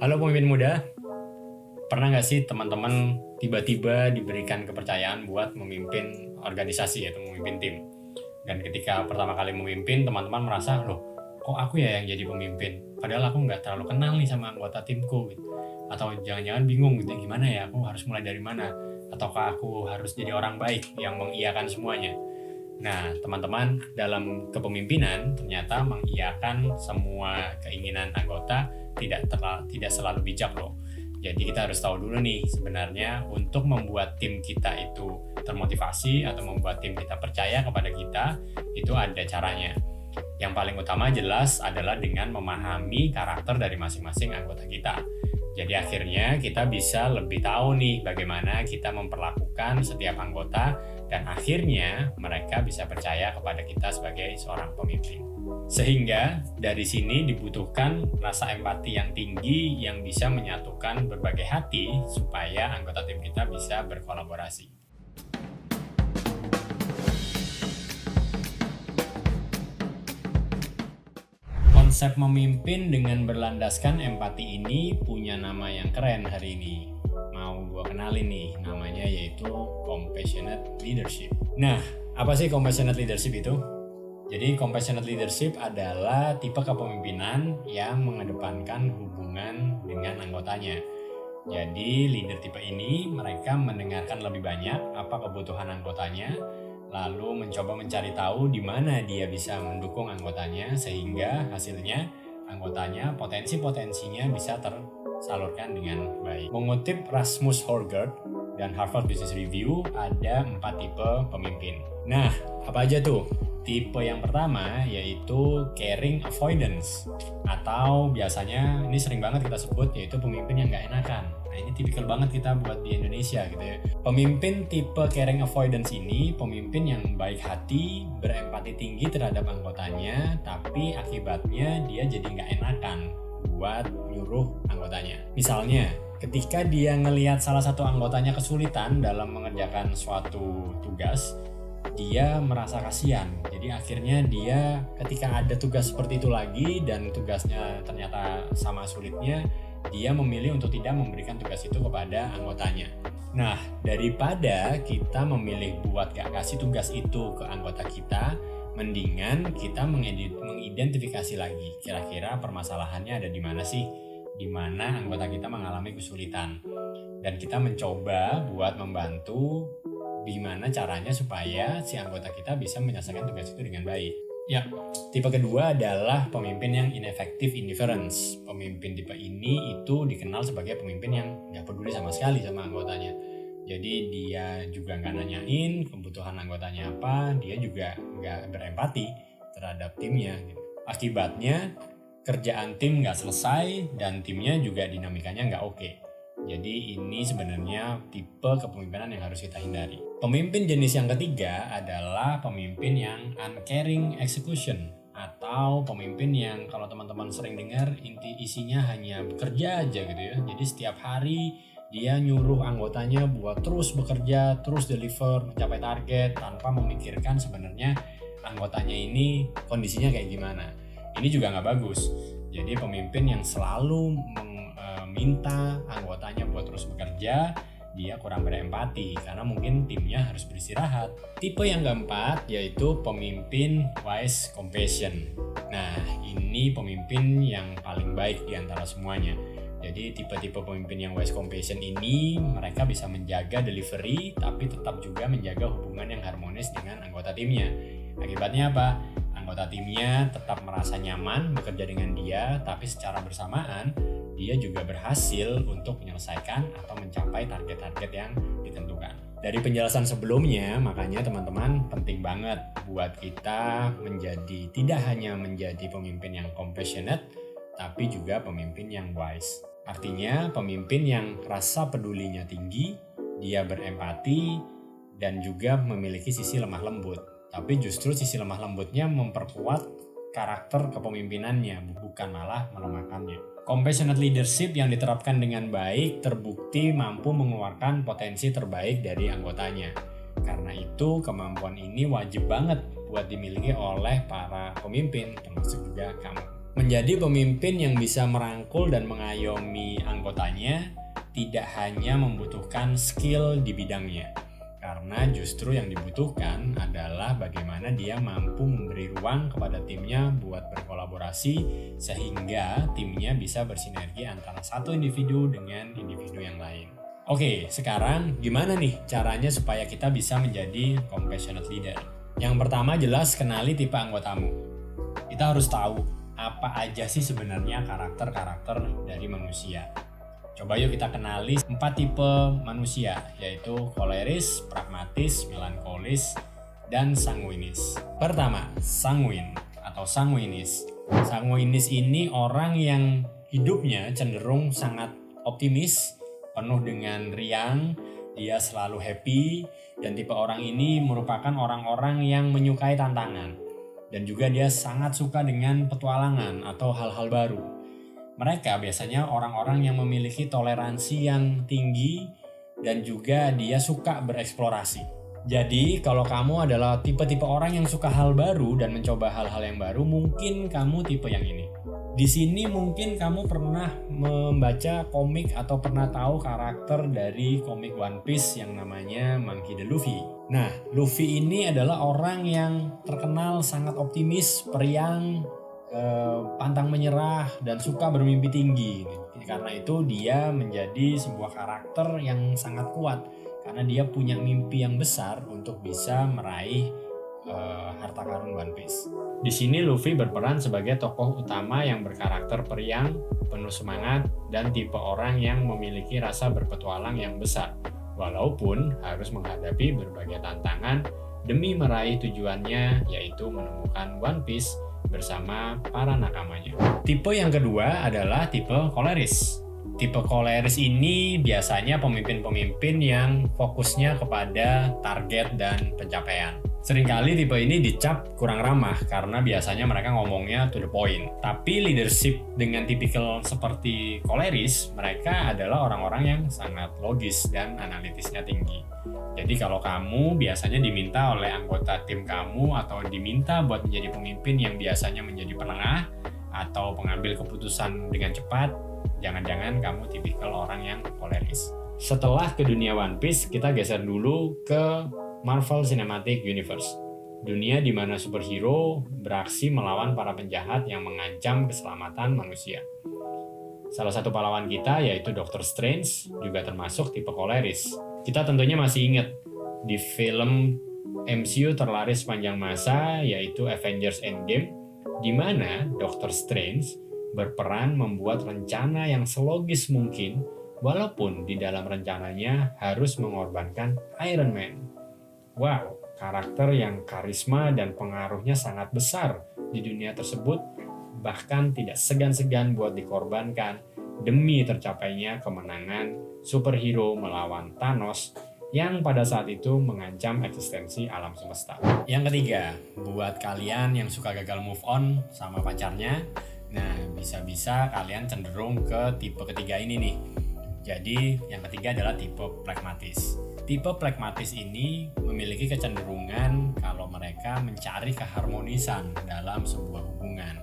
Halo pemimpin muda, pernah nggak sih teman-teman tiba-tiba diberikan kepercayaan buat memimpin organisasi, yaitu memimpin tim? Dan ketika pertama kali memimpin, teman-teman merasa, loh kok aku ya yang jadi pemimpin? Padahal aku nggak terlalu kenal nih sama anggota timku gitu. Atau jangan-jangan bingung gitu, gimana ya, aku harus mulai dari mana? Ataukah aku harus jadi orang baik yang mengiyakan semuanya? Nah, teman-teman, dalam kepemimpinan ternyata mengiyakan semua keinginan anggota tidak selalu bijak loh. Jadi kita harus tahu dulu nih sebenarnya untuk membuat tim kita itu termotivasi atau membuat tim kita percaya kepada kita itu ada caranya. Yang paling utama jelas adalah dengan memahami karakter dari masing-masing anggota kita. Jadi akhirnya kita bisa lebih tahu nih bagaimana kita memperlakukan setiap anggota dan akhirnya mereka bisa percaya kepada kita sebagai seorang pemimpin. Sehingga dari sini dibutuhkan rasa empati yang tinggi yang bisa menyatukan berbagai hati supaya anggota tim kita bisa berkolaborasi. Konsep memimpin dengan berlandaskan empati ini punya nama yang keren hari ini. Mau gue kenalin nih, namanya yaitu Compassionate Leadership. Nah, apa sih Compassionate Leadership itu? Jadi Compassionate Leadership adalah tipe kepemimpinan yang mengedepankan hubungan dengan anggotanya. Jadi leader tipe ini mereka mendengarkan lebih banyak apa kebutuhan anggotanya, lalu mencoba mencari tahu di mana dia bisa mendukung anggotanya sehingga hasilnya anggotanya potensi-potensinya bisa tersalurkan dengan baik. Mengutip Rasmus Horgert dan Harvard Business Review, ada 4 tipe pemimpin. Nah, apa aja tuh? Tipe yang pertama yaitu caring avoidance, atau biasanya ini sering banget kita sebut yaitu pemimpin yang gak enakan. Nah, ini tipikal banget kita buat di Indonesia gitu ya. Pemimpin tipe caring avoidance ini pemimpin yang baik hati, berempati tinggi terhadap anggotanya, tapi akibatnya dia jadi gak enakan buat nyuruh anggotanya. Misalnya, ketika dia ngelihat salah satu anggotanya kesulitan dalam mengerjakan suatu tugas, dia merasa kasihan. Jadi akhirnya dia ketika ada tugas seperti itu lagi dan tugasnya ternyata sama sulitnya, dia memilih untuk tidak memberikan tugas itu kepada anggotanya. Nah, daripada kita memilih buat gak kasih tugas itu ke anggota kita, mendingan kita mengidentifikasi lagi kira-kira permasalahannya ada di mana sih, di mana anggota kita mengalami kesulitan, dan kita mencoba buat membantu gimana caranya supaya si anggota kita bisa menyelesaikan tugas itu dengan baik. Ya, tipe kedua adalah pemimpin yang ineffective indifference. Pemimpin tipe ini itu dikenal sebagai pemimpin yang gak peduli sama sekali sama anggotanya. Jadi dia juga gak nanyain kebutuhan anggotanya apa, dia juga gak berempati terhadap timnya. Akibatnya kerjaan tim gak selesai dan timnya juga dinamikanya gak oke. Jadi ini sebenarnya tipe kepemimpinan yang harus kita hindari. Pemimpin jenis yang ketiga adalah pemimpin yang uncaring execution, atau pemimpin yang kalau teman-teman sering dengar isinya hanya bekerja aja gitu ya. Jadi setiap hari dia nyuruh anggotanya buat terus bekerja, terus deliver, mencapai target tanpa memikirkan sebenarnya anggotanya ini kondisinya kayak gimana. Ini juga nggak bagus. Jadi pemimpin yang selalu minta anggotanya buat terus bekerja, dia kurang berempati karena mungkin timnya harus beristirahat. Tipe yang keempat yaitu pemimpin wise compassion. Nah, ini pemimpin yang paling baik di antara semuanya. Jadi tipe-tipe pemimpin yang wise compassion ini mereka bisa menjaga delivery tapi tetap juga menjaga hubungan yang harmonis dengan anggota timnya. Akibatnya apa? Anggota timnya tetap merasa nyaman bekerja dengan dia, tapi secara bersamaan dia juga berhasil untuk menyelesaikan atau mencapai target-target yang ditentukan. Dari penjelasan sebelumnya, makanya teman-teman penting banget buat kita tidak hanya menjadi pemimpin yang compassionate, tapi juga pemimpin yang wise. Artinya pemimpin yang rasa pedulinya tinggi, dia berempati, dan juga memiliki sisi lemah lembut. Tapi justru sisi lemah lembutnya memperkuat karakter kepemimpinannya, bukan malah melemahkannya. Compassionate leadership yang diterapkan dengan baik terbukti mampu mengeluarkan potensi terbaik dari anggotanya. Karena itu kemampuan ini wajib banget buat dimiliki oleh para pemimpin, termasuk juga kamu. Menjadi pemimpin yang bisa merangkul dan mengayomi anggotanya tidak hanya membutuhkan skill di bidangnya, karena justru yang dibutuhkan adalah bagaimana dia mampu memberi ruang kepada timnya buat berkolaborasi sehingga timnya bisa bersinergi antara satu individu dengan individu yang lain. Oke, sekarang gimana nih caranya supaya kita bisa menjadi compassionate leader? Yang pertama jelas kenali tipe anggotamu. Kita harus tahu apa aja sih sebenarnya karakter-karakter dari manusia. Coba yuk kita kenali 4 tipe manusia, yaitu koleris, pragmatis, melankolis, dan sanguinis. Pertama, sanguin atau sanguinis. Sanguinis ini orang yang hidupnya cenderung sangat optimis, penuh dengan riang, dia selalu happy, dan tipe orang ini merupakan orang-orang yang menyukai tantangan. Dan juga dia sangat suka dengan petualangan atau hal-hal baru. Mereka biasanya orang-orang yang memiliki toleransi yang tinggi dan juga dia suka bereksplorasi. Jadi kalau kamu adalah tipe-tipe orang yang suka hal baru dan mencoba hal-hal yang baru, mungkin kamu tipe yang ini. Di sini mungkin kamu pernah membaca komik atau pernah tahu karakter dari komik One Piece yang namanya Monkey D. Luffy. Nah, Luffy ini adalah orang yang terkenal sangat optimis, periang, pantang menyerah, dan suka bermimpi tinggi. Karena itu dia menjadi sebuah karakter yang sangat kuat karena dia punya mimpi yang besar untuk bisa meraih harta karun One Piece. Di sini Luffy berperan sebagai tokoh utama yang berkarakter periang, penuh semangat, dan tipe orang yang memiliki rasa berpetualang yang besar, walaupun harus menghadapi berbagai tantangan demi meraih tujuannya, yaitu menemukan One Piece bersama para nakamanya. Tipe yang kedua adalah tipe koleris. Tipe koleris ini biasanya pemimpin-pemimpin yang fokusnya kepada target dan pencapaian. Seringkali tipe ini dicap kurang ramah karena biasanya mereka ngomongnya to the point. Tapi leadership dengan tipikal seperti koleris, mereka adalah orang-orang yang sangat logis dan analitisnya tinggi. Jadi kalau kamu biasanya diminta oleh anggota tim kamu atau diminta buat menjadi pemimpin yang biasanya menjadi penengah atau pengambil keputusan dengan cepat, jangan-jangan kamu tipikal orang yang koleris. Setelah ke dunia One Piece, kita geser dulu ke Marvel Cinematic Universe, dunia di mana superhero beraksi melawan para penjahat yang mengancam keselamatan manusia. Salah satu pahlawan kita yaitu Doctor Strange juga termasuk tipe koleris. Kita tentunya masih ingat di film MCU terlaris sepanjang masa yaitu Avengers Endgame, di mana Doctor Strange berperan membuat rencana yang selogis mungkin walaupun di dalam rencananya harus mengorbankan Iron Man. Wow, karakter yang karisma dan pengaruhnya sangat besar di dunia tersebut, bahkan tidak segan-segan buat dikorbankan demi tercapainya kemenangan superhero melawan Thanos yang pada saat itu mengancam eksistensi alam semesta. Yang ketiga, buat kalian yang suka gagal move on sama pacarnya, nah bisa-bisa kalian cenderung ke tipe ketiga ini nih. Jadi yang ketiga adalah tipe pragmatis. Tipe pragmatis ini memiliki kecenderungan kalau mereka mencari keharmonisan dalam sebuah hubungan.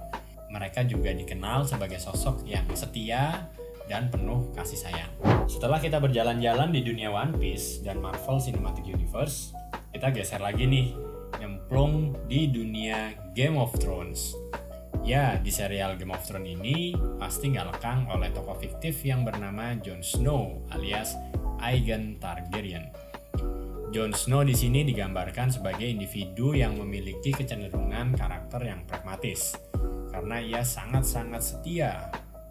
Mereka juga dikenal sebagai sosok yang setia dan penuh kasih sayang. Setelah kita berjalan-jalan di dunia One Piece dan Marvel Cinematic Universe, kita geser lagi nih, nyemplung di dunia Game of Thrones. Ya, di serial Game of Thrones ini pasti nggak lekang oleh tokoh fiktif yang bernama Jon Snow alias Aegon Targaryen. Jon Snow di sini digambarkan sebagai individu yang memiliki kecenderungan karakter yang pragmatis karena ia sangat-sangat setia.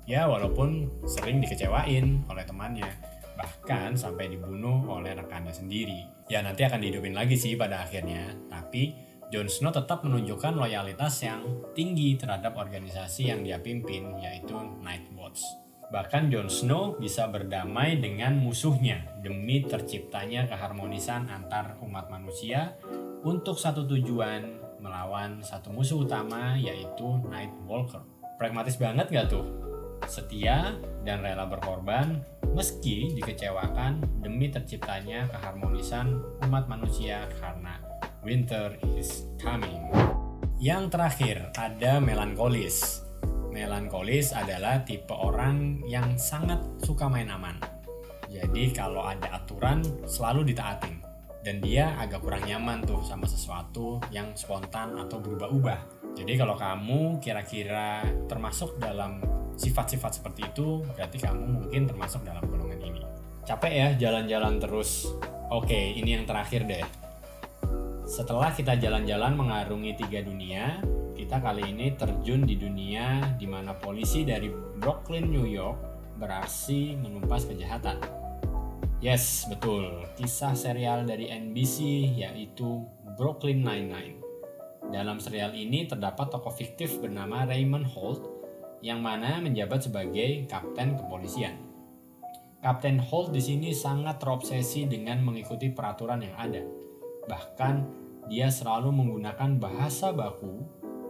Ya, walaupun sering dikecewain oleh temannya, bahkan sampai dibunuh oleh rekannya sendiri. Ya, nanti akan dihidupin lagi sih pada akhirnya, tapi Jon Snow tetap menunjukkan loyalitas yang tinggi terhadap organisasi yang dia pimpin, yaitu Night Watch. Bahkan Jon Snow bisa berdamai dengan musuhnya demi terciptanya keharmonisan antar umat manusia untuk satu tujuan, melawan satu musuh utama yaitu Night Walker. Pragmatis banget gak tuh? Setia dan rela berkorban meski dikecewakan demi terciptanya keharmonisan umat manusia karena winter is coming. Yang terakhir ada melankolis. Melankolis adalah tipe orang yang sangat suka main aman. Jadi kalau ada aturan selalu ditaatin. Dan dia agak kurang nyaman tuh sama sesuatu yang spontan atau berubah-ubah. Jadi kalau kamu kira-kira termasuk dalam sifat-sifat seperti itu, berarti kamu mungkin termasuk dalam golongan ini. Capek ya jalan-jalan terus? Oke, ini yang terakhir deh. Setelah kita jalan-jalan mengarungi 3 dunia, kita kali ini terjun di dunia di mana polisi dari Brooklyn, New York beraksi menumpas kejahatan. Yes, betul. Kisah serial dari NBC yaitu Brooklyn Nine-Nine. Dalam serial ini terdapat tokoh fiktif bernama Raymond Holt yang mana menjabat sebagai kapten kepolisian. Kapten Holt di sini sangat terobsesi dengan mengikuti peraturan yang ada. Bahkan dia selalu menggunakan bahasa baku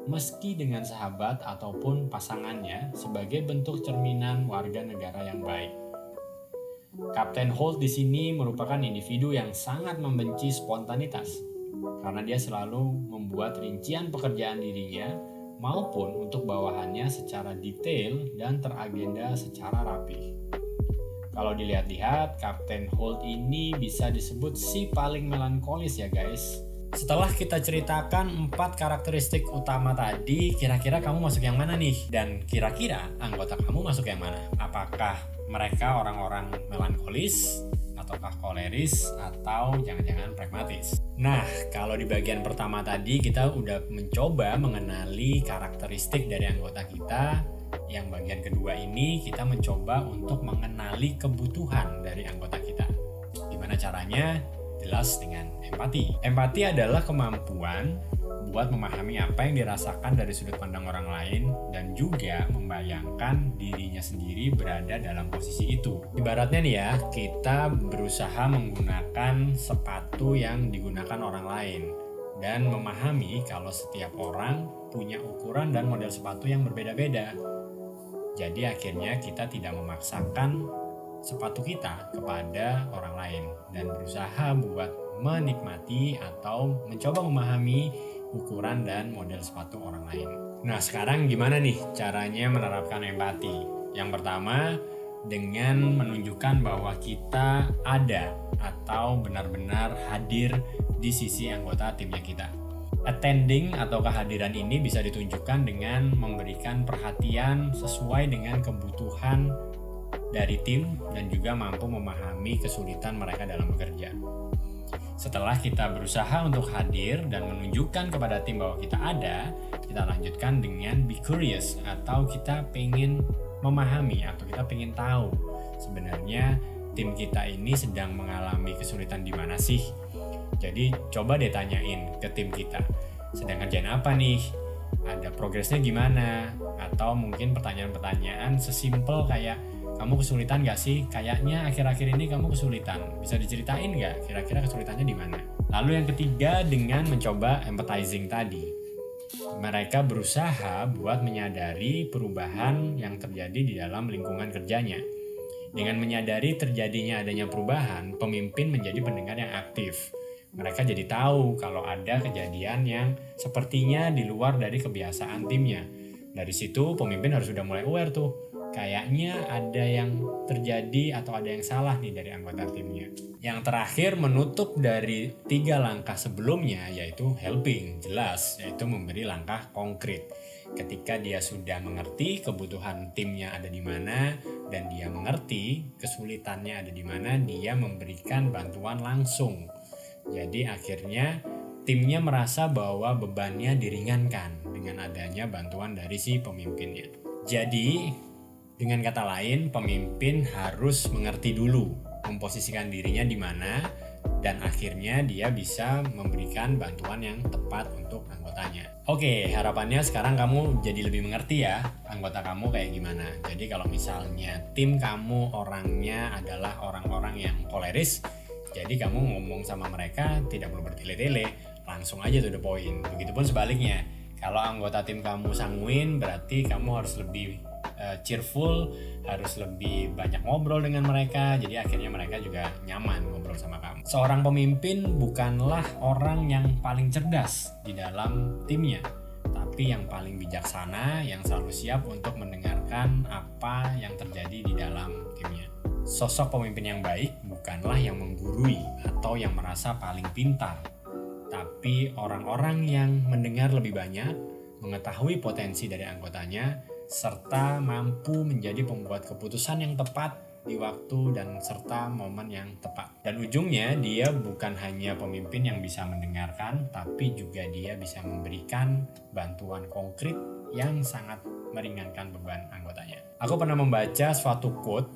meski dengan sahabat ataupun pasangannya sebagai bentuk cerminan warga negara yang baik. Kapten Holt di sini merupakan individu yang sangat membenci spontanitas karena dia selalu membuat rincian pekerjaan dirinya maupun untuk bawahannya secara detail dan teragenda secara rapi. Kalau dilihat-lihat, Kapten Holt ini bisa disebut si paling melankolis ya guys. Setelah kita ceritakan 4 karakteristik utama tadi, kira-kira kamu masuk yang mana nih? Dan kira-kira anggota kamu masuk yang mana? Apakah mereka orang-orang melankolis, ataukah koleris, atau jangan-jangan pragmatis? Nah, kalau di bagian pertama tadi kita udah mencoba mengenali karakteristik dari anggota kita. Yang bagian kedua ini kita mencoba untuk mengenali kebutuhan dari anggota kita. Gimana caranya? Jelas dengan empati. Empati adalah kemampuan buat memahami apa yang dirasakan dari sudut pandang orang lain dan juga membayangkan dirinya sendiri berada dalam posisi itu. Ibaratnya nih ya, kita berusaha menggunakan sepatu yang digunakan orang lain dan memahami kalau setiap orang punya ukuran dan model sepatu yang berbeda-beda. Jadi akhirnya kita tidak memaksakan sepatu kita kepada orang lain dan berusaha buat menikmati atau mencoba memahami ukuran dan model sepatu orang lain. Nah, sekarang gimana nih caranya menerapkan empati? Yang pertama, dengan menunjukkan bahwa kita ada atau benar-benar hadir di sisi anggota timnya kita. Attending atau kehadiran ini bisa ditunjukkan dengan memberikan perhatian sesuai dengan kebutuhan dari tim dan juga mampu memahami kesulitan mereka dalam bekerja. Setelah kita berusaha untuk hadir dan menunjukkan kepada tim bahwa kita ada, kita lanjutkan dengan be curious atau kita pengen memahami atau kita pengen tahu sebenarnya tim kita ini sedang mengalami kesulitan di mana sih. Jadi coba deh tanyain ke tim kita, sedang ngerjain apa nih? Ada progresnya gimana? Atau mungkin pertanyaan-pertanyaan sesimpel kayak, kamu kesulitan gak sih? Kayaknya akhir-akhir ini kamu kesulitan. Bisa diceritain gak? Kira-kira kesulitannya di mana? Lalu yang ketiga, dengan mencoba empathizing tadi. Mereka berusaha buat menyadari perubahan yang terjadi di dalam lingkungan kerjanya. Dengan menyadari terjadinya adanya perubahan, pemimpin menjadi pendengar yang aktif. Mereka jadi tahu kalau ada kejadian yang sepertinya di luar dari kebiasaan timnya. Dari situ pemimpin harus sudah mulai aware tuh. Kayaknya ada yang terjadi atau ada yang salah nih dari anggota timnya. Yang terakhir menutup dari 3 langkah sebelumnya yaitu helping, jelas, yaitu memberi langkah konkret. Ketika dia sudah mengerti kebutuhan timnya ada di mana dan dia mengerti kesulitannya ada di mana, dia memberikan bantuan langsung. Jadi akhirnya timnya merasa bahwa bebannya diringankan dengan adanya bantuan dari si pemimpinnya. Jadi dengan kata lain, pemimpin harus mengerti dulu memposisikan dirinya di mana dan akhirnya dia bisa memberikan bantuan yang tepat untuk anggotanya. Oke, harapannya sekarang kamu jadi lebih mengerti ya anggota kamu kayak gimana. Jadi kalau misalnya tim kamu orangnya adalah orang-orang yang koleris, jadi kamu ngomong sama mereka tidak perlu bertele-tele, langsung aja to the point. Begitupun sebaliknya, kalau anggota tim kamu sanguin, berarti kamu harus lebih cheerful, harus lebih banyak ngobrol dengan mereka. Jadi akhirnya mereka juga nyaman ngobrol sama kamu. Seorang pemimpin bukanlah orang yang paling cerdas di dalam timnya, tapi tapi yang paling bijaksana, yang selalu siap untuk mendengarkan apa yang terjadi di dalam timnya. Sosok pemimpin yang baik bukanlah yang menggurui atau yang merasa paling pintar, tapi orang-orang yang mendengar lebih banyak, mengetahui potensi dari anggotanya, serta mampu menjadi pembuat keputusan yang tepat di waktu dan serta momen yang tepat. Dan ujungnya dia bukan hanya pemimpin yang bisa mendengarkan, tapi juga dia bisa memberikan bantuan konkret yang sangat meringankan beban anggotanya. Aku pernah membaca suatu quote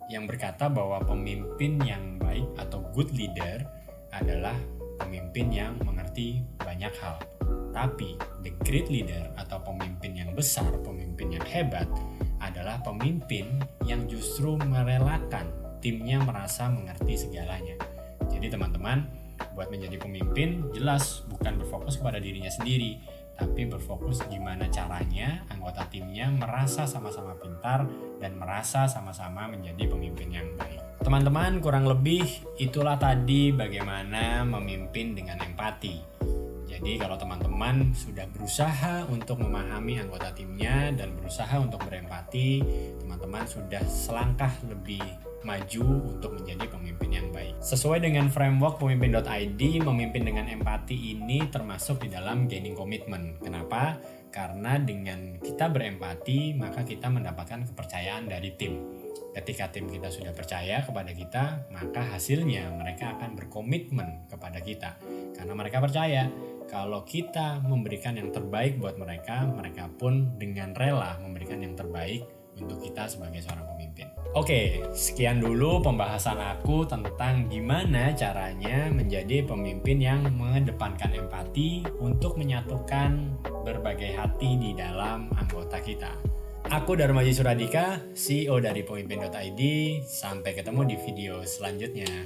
yang berkata bahwa pemimpin yang baik atau good leader adalah pemimpin yang mengerti banyak hal. Tapi the great leader atau pemimpin yang besar, pemimpin yang hebat adalah pemimpin yang justru merelakan timnya merasa mengerti segalanya. Jadi teman-teman, buat menjadi pemimpin jelas bukan berfokus kepada dirinya sendiri, tapi berfokus gimana caranya anggota timnya merasa sama-sama pintar dan merasa sama-sama menjadi pemimpin yang baik. Teman-teman, kurang lebih itulah tadi bagaimana memimpin dengan empati. Jadi kalau teman-teman sudah berusaha untuk memahami anggota timnya dan berusaha untuk berempati, teman-teman sudah selangkah lebih maju untuk menjadi pemimpin yang baik. Sesuai dengan framework pemimpin.id, memimpin dengan empati ini termasuk di dalam gaining commitment. Kenapa? Karena dengan kita berempati, maka kita mendapatkan kepercayaan dari tim. Ketika tim kita sudah percaya kepada kita, maka hasilnya mereka akan berkomitmen kepada kita. Karena mereka percaya kalau kita memberikan yang terbaik buat mereka, mereka pun dengan rela memberikan yang terbaik untuk kita sebagai seorang pemimpin. Oke, sekian dulu pembahasan aku tentang gimana caranya menjadi pemimpin yang mengedepankan empati untuk menyatukan berbagai hati di dalam anggota kita. Aku Darmaji Suradika, CEO dari Pemimpin.id. Sampai ketemu di video selanjutnya.